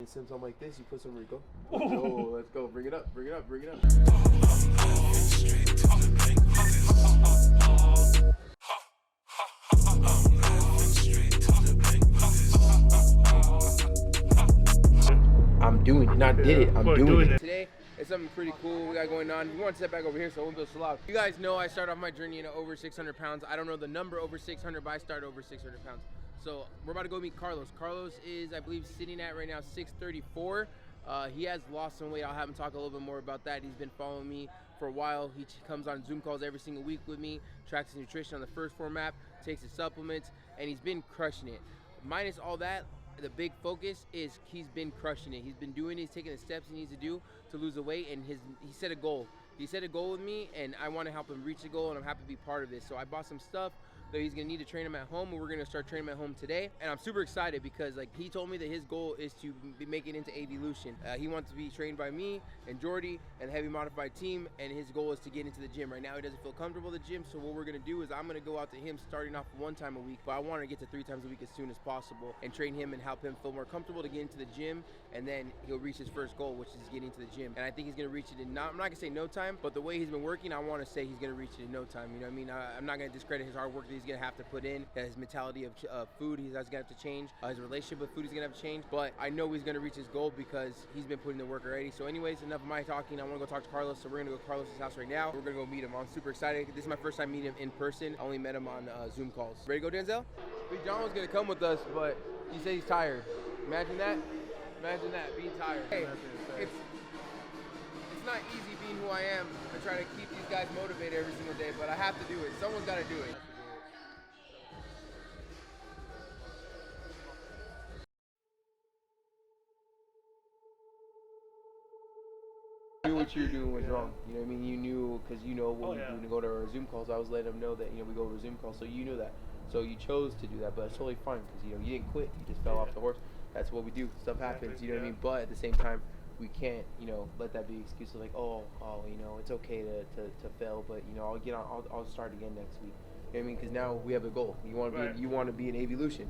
some something like this. You put some Rico. Oh, let's go. Bring it up. Bring it up. Bring it up. I'm doing it. Not did it. I'm doing it. Today it's something pretty cool we got going on. You want to step back over here so I won't go so loud. You guys know I started off my journey in over 600 pounds. I don't know the number over 600, but I started over 600 pounds. So we're about to go meet Carlos. Carlos is, I believe, sitting at right now 634. He has lost some weight. I'll have him talk a little bit more about that. He's been following me for a while. He comes on Zoom calls every single week with me, tracks his nutrition on the First Form app, takes his supplements, and he's been crushing it. Minus all that, the big focus is he's been crushing it. He's been doing it. He's taking the steps he needs to do to lose the weight, and he set a goal. He set a goal with me, and I want to help him reach the goal, and I'm happy to be part of this. So I bought some stuff that he's gonna need to train him at home, and we're gonna start training him at home today. And I'm super excited because like he told me that his goal is to make it into Avilution. He wants to be trained by me and Jordy and the heavy modified team, and his goal is to get into the gym. Right now he doesn't feel comfortable at the gym, so what we're gonna do is I'm gonna go out to him starting off 1 time a week, but I want to get to 3 times a week as soon as possible and train him and help him feel more comfortable to get into the gym, and then he'll reach his first goal, which is getting to the gym. And I think he's gonna reach it in I'm not gonna say no time, but the way he's been working, I want to say he's gonna reach it in no time. You know what I mean? I'm not gonna discredit his hard work that he's gonna have to put in. That his mentality of food, he's gonna have to change. His relationship with food, he's gonna have to change. But I know he's gonna reach his goal because he's been putting the work already. So anyways, enough of my talking. I wanna go talk to Carlos. So we're gonna go to Carlos' house right now. We're gonna go meet him. I'm super excited. This is my first time meeting him in person. I only met him on Zoom calls. Ready to go, Denzel? Big John was gonna come with us, but he said he's tired. Imagine that. Imagine that, being tired. Hey, it's not easy being who I am and trying to keep these guys motivated every single day, but I have to do it. Someone's gotta do it. Knew what you were doing was wrong. You know what I mean? You knew, because you know when we were going to go to our Zoom calls, I was letting them know that, you know, we go over Zoom calls, so you knew that. So you chose to do that, but it's totally fine because, you know, you didn't quit. You just fell off the horse. That's what we do. Stuff happens, you know what I mean? But at the same time, we can't, you know, let that be an excuse of like, oh, you know, it's okay to fail, but, you know, I'll start again next week. You know what I mean? Because now we have a goal. You want to be an Avilution.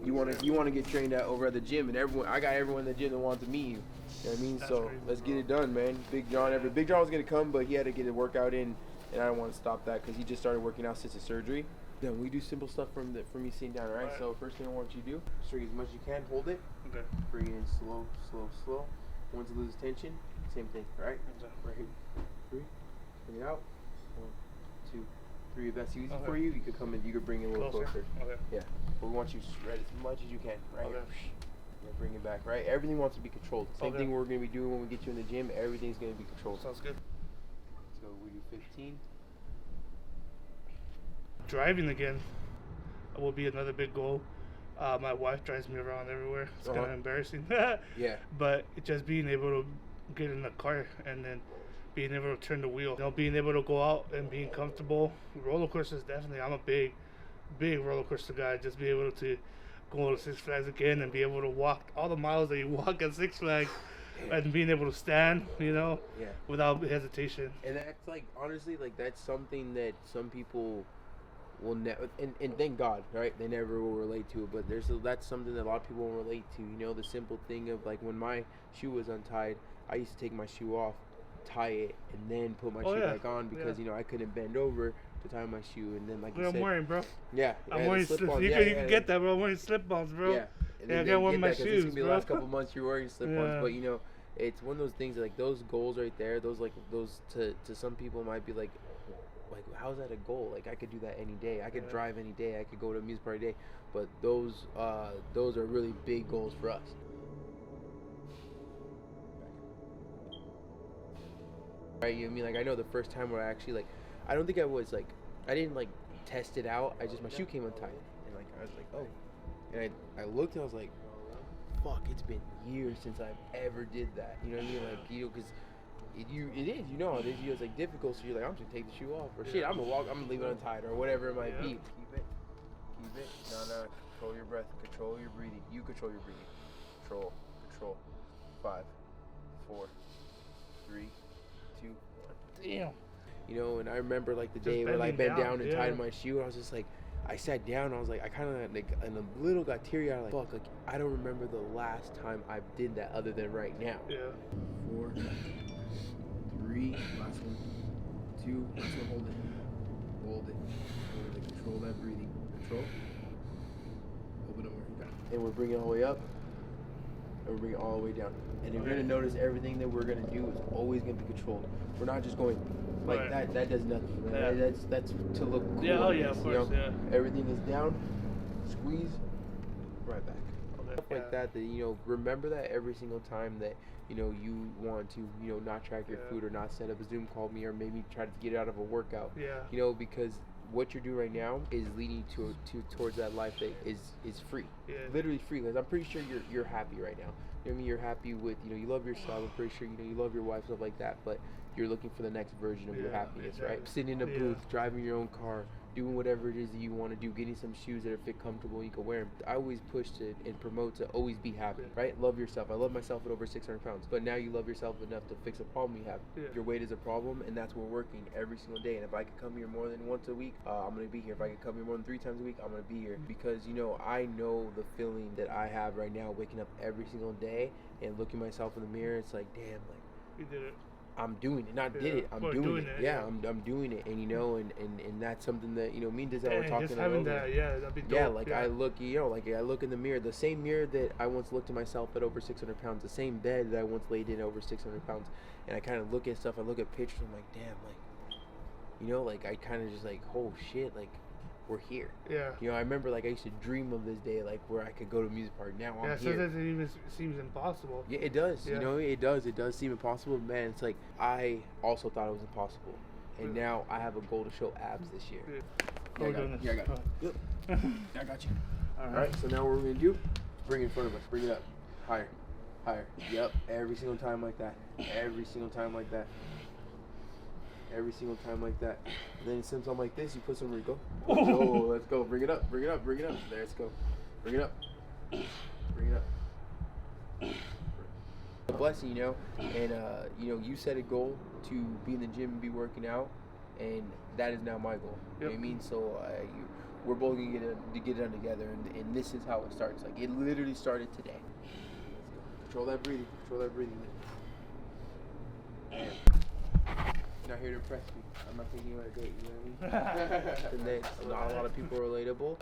You want to get trained over at the gym, and I got everyone in the gym that wants to meet you. You know what I mean? That's so crazy, let's get it done, man. Big John was gonna come, but he had to get a workout in, and I don't want to stop that because he just started working out since his surgery. Then we do simple stuff from me sitting down, right? So first thing I want you to do, straight as much as you can, hold it. Okay. Bring it in slow, slow, slow. Once it loses tension, same thing, right? Right here. 3. Bring it out. 1, 2, 3. If that's easy for you, you could come in. You could bring it a little closer. Okay. Yeah. But we want you to spread as much as you can, right? Okay. Yeah, bring it back, right? Everything wants to be controlled. Same thing we're going to be doing when we get you in the gym. Everything's going to be controlled. Sounds good. So we do 15. Driving again will be another big goal. My wife drives me around everywhere. It's kind of embarrassing. Yeah. But just being able to get in the car and then being able to turn the wheel. You know, being able to go out and being comfortable. Roller coasters, definitely. I'm a big roller coaster guy. Just be able to go to Six Flags again and be able to walk all the miles that you walk at Six Flags and being able to stand, you know, without hesitation. And that's like, honestly, like that's something that some people will never, and thank God, right? They never will relate to it, but that's something that a lot of people won't relate to. You know, the simple thing of like when my shoe was untied, I used to take my shoe off, tie it, and then put my shoe back on because you know I couldn't bend over to tie my shoe, and then like you said, I'm wearing, bro. Yeah, I'm wearing slip-ons. You can get that, bro. I'm wearing slip-ons, bro. Yeah, and I gotta wear my shoes, it's gonna be the last couple months you're wearing slip-ons, but you know, it's one of those things like those goals right there. Those to some people might be like how's that a goal? Like I could do that any day. I could drive any day. I could go to a music party day. But those are really big goals for us. Right? You know what I mean? Like I know the first time where I actually like, I don't think I was like, I didn't like test it out. I just my shoe came untied, and like I was like, oh, and I looked and I was like, fuck, it's been years since I've ever did that. You know what I mean? Like you know, because. It is, you know, it's like difficult, so you're like, I'm just gonna take the shoe off, or shit, I'm gonna leave it untied, or whatever it might be. Keep it. No, control your breath, control your breathing. You control your breathing. Control. 5, 4, 3, 2, 1. Damn. You know, and I remember like the day where I bent down and tied my shoe, and I was just like, I sat down. I was like, I kind of like, and a little got teary eyed. Like, fuck, like I don't remember the last time I did that other than right now. Yeah. 4, 3, last one, 2, last one, hold it. Hold it. Hold it. Control that breathing. Control. Open up more. You got it. And we're bringing it all the way up, and we're bringing it all the way down. And you're gonna notice everything that we're gonna do is always gonna be controlled. We're not just going like Right. that. That does nothing. Yeah. That's to look cool. Yeah, oh on yeah, this, of you course, know? yeah. Everything is down, squeeze, right back. Okay, Stuff like that. That remember that every single time that you want to not track your Yeah. food or not set up a Zoom call with me or maybe try to get out of a workout. Yeah. Because what you're doing right now is leading to towards that life that is free. Yeah. Literally free. Because I'm pretty sure you're happy right now. You know what I mean? You're happy with you love yourself. I'm pretty sure you love your wife, stuff like that. But you're looking for the next version of your Yeah, happiness, exactly. right? Sitting in a Yeah. booth, driving your own car, doing whatever it is that you want to do, getting some shoes that are fit comfortable, you can wear them. I always push to and promote to always be happy, right? Love yourself. I love myself at over 600 pounds, but now you love yourself enough to fix a problem you have. Yeah. Your weight is a problem, and that's what we're working every single day. And if I could come here more than once a week, I'm going to be here. If I could come here more than 3 times a week, I'm going to be here. Because, I know the feeling that I have right now waking up every single day and looking myself in the mirror. It's like, damn, like, You did it. I'm doing it. Not did Yeah. it. I'm Well, doing it. yeah. Yeah, I'm doing it. And and that's something that me and Denzel were And talking just about. having that, yeah, that'd be dope. Yeah, like I look, I look in the mirror, the same mirror that I once looked at myself at over 600 pounds, the same bed that I once laid in over 600 pounds, and I kind of look at stuff. I look at pictures. I'm like, damn, like, like I kind of just like, oh shit, like we're here. Yeah. I remember like I used to dream of this day, like where I could go to a music park. Now I'm Yeah, here. sometimes it even seems impossible. Yeah, it does. Yeah. It does seem impossible, but man. It's like I also thought it was impossible, and now I have a goal to show abs this year. Yeah. Yeah, I got it. Yeah, I got it. Yep. I got you. All All right. So now what we're gonna do? Bring it in front of us. Bring it up. Higher. Higher. Yep. Every single time like that. Every single time like that. Every single time like that. And then since I'm like this, you put some where you go. Oh, let's go. Bring it up. Bring it up. Bring it up. There, let's go. Bring it up. Bring it up. A blessing, and you set a goal to be in the gym and be working out, and that is now my goal. You know what I mean? So we're both gonna get it done together, and this is how it starts. Like it literally started today. Control that breathing. Control that breathing. Man. You're not here to impress me. I'm not taking you on a date. You know what I mean? And then not a lot of people are relatable.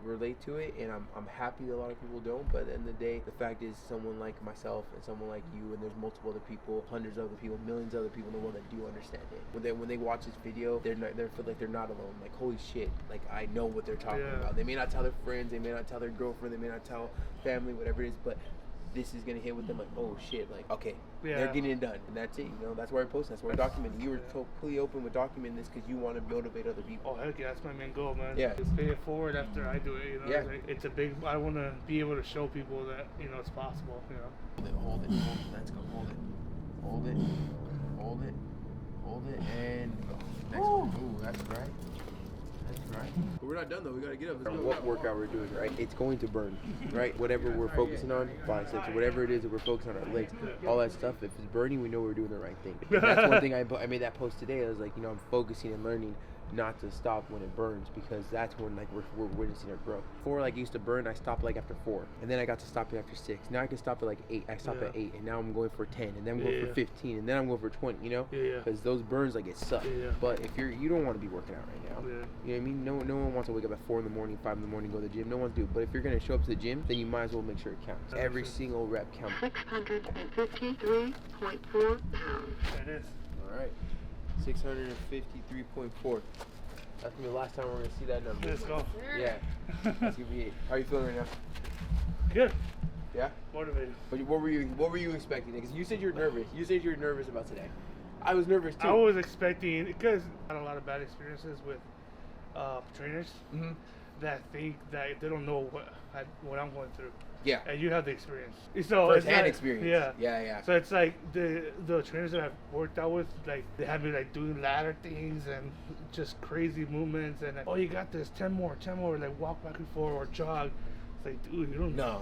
Relate to it, and I'm happy that a lot of people don't. But at the end of the day, the fact is, someone like myself and someone like you, and there's multiple other people, hundreds of other people, millions of other people in the world that do understand it. When they watch this video, they feel like they're not alone. Like holy shit, like I know what they're talking about. They may not tell their friends, they may not tell their girlfriend, they may not tell family, whatever it is, but this is gonna hit with them like, oh shit, like okay, they're getting it done, and that's it. That's why we're posting. That's why we're documenting. You were totally open with documenting this because you want to motivate other people. Oh heck yeah, that's my main goal, man. Yeah. Just pay it forward after I do it. Yeah. It's a big. I want to be able to show people that it's possible. Hold it. Let's go. Hold it. Hold it, and go. Next one. Ooh, that's right. But we're not done though. We gotta get up. What workout we're doing, right? It's going to burn, right? Whatever we're focusing on, biceps, or whatever it is that we're focusing on, our legs, all that stuff. If it's burning, we know we're doing the right thing. That's one thing I made that post today. I was like, I'm focusing and learning not to stop when it burns, because that's when like we're witnessing our growth. Before, like, it used to burn, I stopped like after 4, and then I got to stop it after 6. Now I can stop at like 8. I stop at 8, and now I'm going for 10, and then I'm going for 15, and then I'm going for 20. Because those burns, like, it suck. But if you don't want to be working out right now. You know what I mean? No one wants to wake up at 4 in the morning, 5 in the morning, go to the gym. No one's doing it. But if you're gonna show up to the gym, then you might as well make sure it counts. Every single rep counts. 653.4 pounds. That is. All right, 653.4. That's gonna be the last time we're gonna see that number. Let's go. Yeah, that's gonna be it. How are you feeling right now? Good. Yeah. Motivated. But what were you expecting? Because you said you're nervous. You said you're nervous about today. I was nervous too. I was expecting, because I had a lot of bad experiences with trainers that think that they don't know what I'm going through. Yeah. And you have the experience. So First-hand it's experience. Yeah. Yeah. So it's like the trainers that I've worked out with, like they have me like doing ladder things and just crazy movements and like, oh, you got this, 10 more, like walk back and forth or jog. It's like, dude, you don't. No,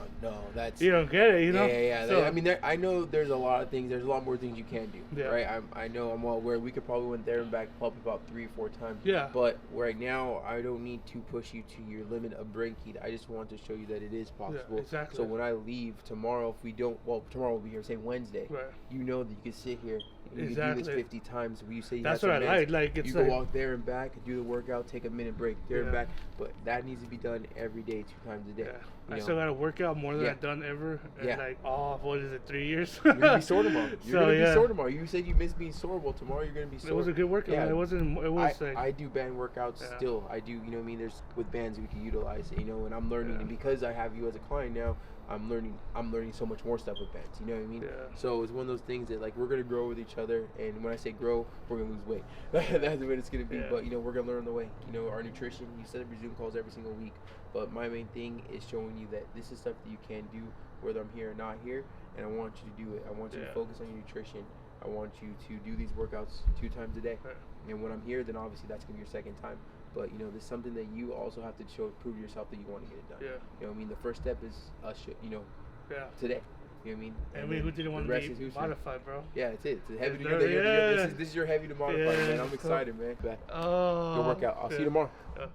that's. You don't get it, you know. Yeah. So, I mean, I know there's a lot of things. There's a lot more things you can do. Yeah. Right. I know. I'm well aware. We could probably went there and back probably about 3 or 4 times. Yeah. But right now, I don't need to push you to your limit of brain heat. I just want to show you that it is possible. exactly. So when I leave tomorrow, if we don't, well, tomorrow will be here, say Wednesday. Right. You know that you can sit here. You can do this 50 times. When you say you That's have what some I minutes, like. It's you like, can walk there and back, do the workout, take a minute break, there and Yeah. back. But that needs to be done every day, 2 times a day. yeah. You I know? still got to work out more than Yeah. I've done ever. And Yeah. like, what is it, 3 years? You're gonna be sore tomorrow. You're So, gonna be yeah. sore tomorrow. You said you miss being sore. Well, tomorrow you're gonna be sore. It was a good workout. Yeah. It wasn't. It was like. I do band workouts Yeah. still. I do. You know what I mean? There's with bands we can utilize. You know, and I'm learning. Yeah. And because I have you as a client now, I'm learning so much more stuff with bands. You know what I mean? Yeah. So it's one of those things that like we're gonna grow with each other. And when I say grow, we're gonna lose weight. That's what it's gonna be. Yeah. But you know, we're gonna learn on the way. You know, our nutrition. You set up your Zoom calls every single week. But my main thing is showing you that this is stuff that you can do, whether I'm here or not here. And I want you to do it. I want you to Yeah. focus on your nutrition. I want you to do these workouts 2 times a day. Right. And when I'm here, then obviously that's gonna be your second time. But you know, there's something that you also have to prove to yourself that you want to get it done. Yeah. You know what I mean? The first step is us, Yeah. today. You know what I mean? And we then who didn't want the to rest is be history. modified, bro. Yeah, it's it. It's a heavy to Yeah. do. This is your heavy to modify, Yeah. man. I'm excited, man. Oh. Good workout. I'll see you tomorrow. Yeah.